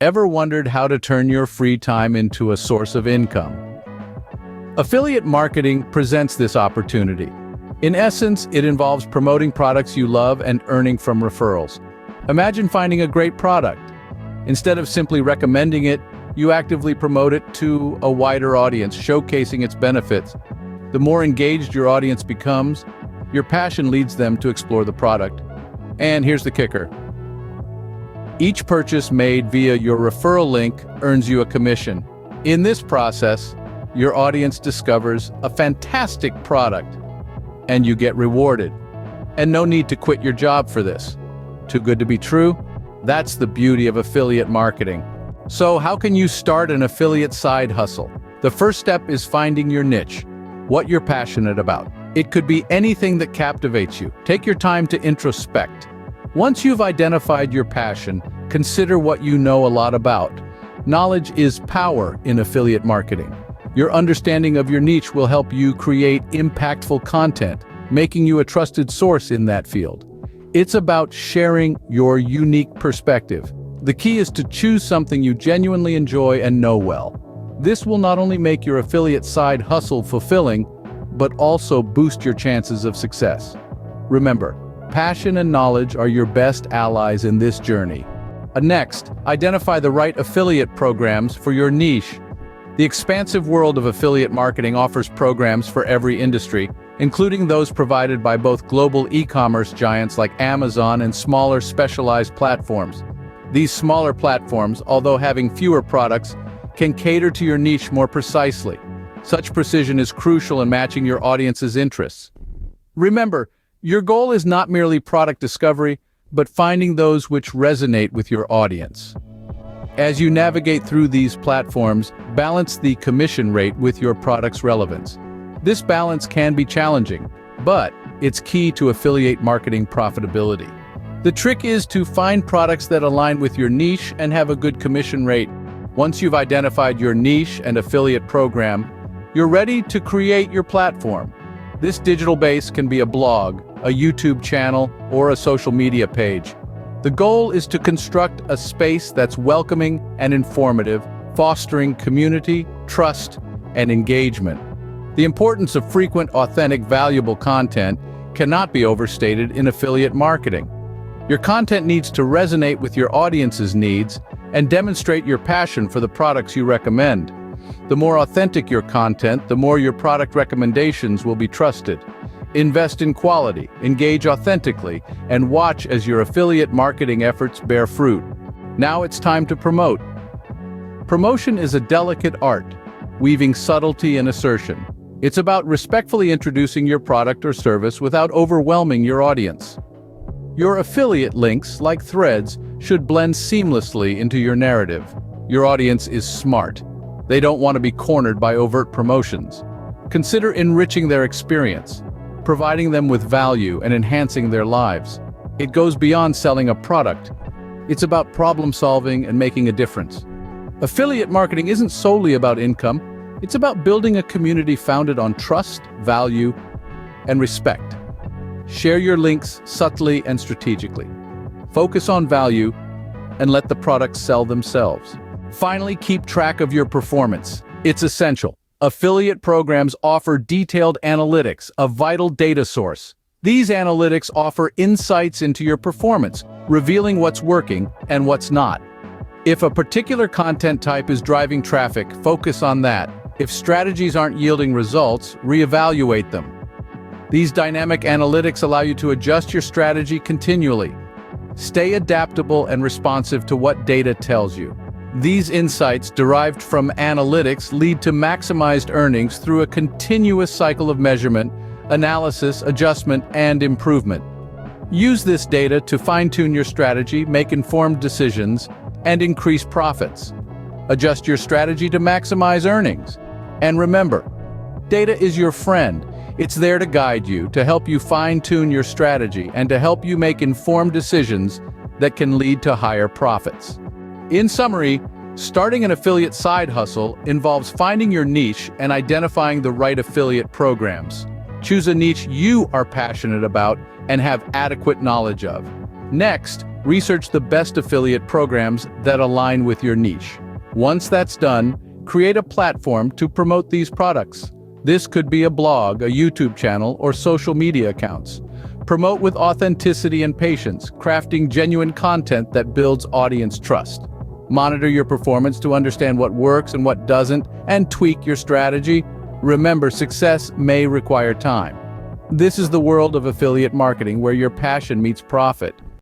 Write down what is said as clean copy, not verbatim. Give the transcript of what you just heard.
Ever wondered how to turn your free time into a source of income? Affiliate marketing presents this opportunity. In essence, it involves promoting products you love and earning from referrals. Imagine finding a great product. Instead of simply recommending it, you actively promote it to a wider audience, showcasing its benefits. The more engaged your audience becomes, your passion leads them to explore the product. And here's the kicker. Each purchase made via your referral link earns you a commission. In this process, your audience discovers a fantastic product, and you get rewarded. And no need to quit your job for this. Too good to be true? That's the beauty of affiliate marketing. So how can you start an affiliate side hustle? The first step is finding your niche, what you're passionate about. It could be anything that captivates you. Take your time to introspect. Once you've identified your passion, consider what you know a lot about. Knowledge is power in affiliate marketing. Your understanding of your niche will help you create impactful content, making you a trusted source in that field. It's about sharing your unique perspective. The key is to choose something you genuinely enjoy and know well. This will not only make your affiliate side hustle fulfilling, but also boost your chances of success. Remember, passion and knowledge are your best allies in this journey. Next, identify the right affiliate programs for your niche. The expansive world of affiliate marketing offers programs for every industry, including those provided by both global e-commerce giants like Amazon and smaller specialized platforms. These smaller platforms, although having fewer products, can cater to your niche more precisely. Such precision is crucial in matching your audience's interests. Remember, your goal is not merely product discovery, but finding those which resonate with your audience. As you navigate through these platforms, balance the commission rate with your product's relevance. This balance can be challenging, but it's key to affiliate marketing profitability. The trick is to find products that align with your niche and have a good commission rate. Once you've identified your niche and affiliate program, you're ready to create your platform. This digital base can be a blog, a YouTube channel, or a social media page. The goal is to construct a space that's welcoming and informative, fostering community, trust, and engagement. The importance of frequent, authentic, valuable content cannot be overstated in affiliate marketing. Your content needs to resonate with your audience's needs and demonstrate your passion for the products you recommend. The more authentic your content, the more your product recommendations will be trusted. Invest in quality, engage authentically, and watch as your affiliate marketing efforts bear fruit. Now it's time to promote. Promotion is a delicate art, weaving subtlety and assertion. It's about respectfully introducing your product or service without overwhelming your audience. Your affiliate links, like threads, should blend seamlessly into your narrative. Your audience is smart. They don't want to be cornered by overt promotions. Consider enriching their experience, providing them with value and enhancing their lives. It goes beyond selling a product. It's about problem solving and making a difference. Affiliate marketing isn't solely about income. It's about building a community founded on trust, value, and respect. Share your links subtly and strategically. Focus on value and let the products sell themselves. Finally, keep track of your performance. It's essential. Affiliate programs offer detailed analytics, a vital data source. These analytics offer insights into your performance, revealing what's working and what's not. If a particular content type is driving traffic, focus on that. If strategies aren't yielding results, reevaluate them. These dynamic analytics allow you to adjust your strategy continually. Stay adaptable and responsive to what data tells you. These insights derived from analytics lead to maximized earnings through a continuous cycle of measurement, analysis, adjustment, and improvement. Use this data to fine-tune your strategy, make informed decisions, and increase profits. Adjust your strategy to maximize earnings. And remember, data is your friend. It's there to guide you, to help you fine-tune your strategy, and to help you make informed decisions that can lead to higher profits. In summary, starting an affiliate side hustle involves finding your niche and identifying the right affiliate programs. Choose a niche you are passionate about and have adequate knowledge of. Next, Research the best affiliate programs that align with your niche. Once that's done, create a platform to promote these products. This could be a blog, a YouTube channel, or social media accounts. Promote with authenticity and patience, crafting genuine content that builds audience trust. Monitor your performance to understand what works and what doesn't, and tweak your strategy. Remember, success may require time. This is the world of affiliate marketing where your passion meets profit.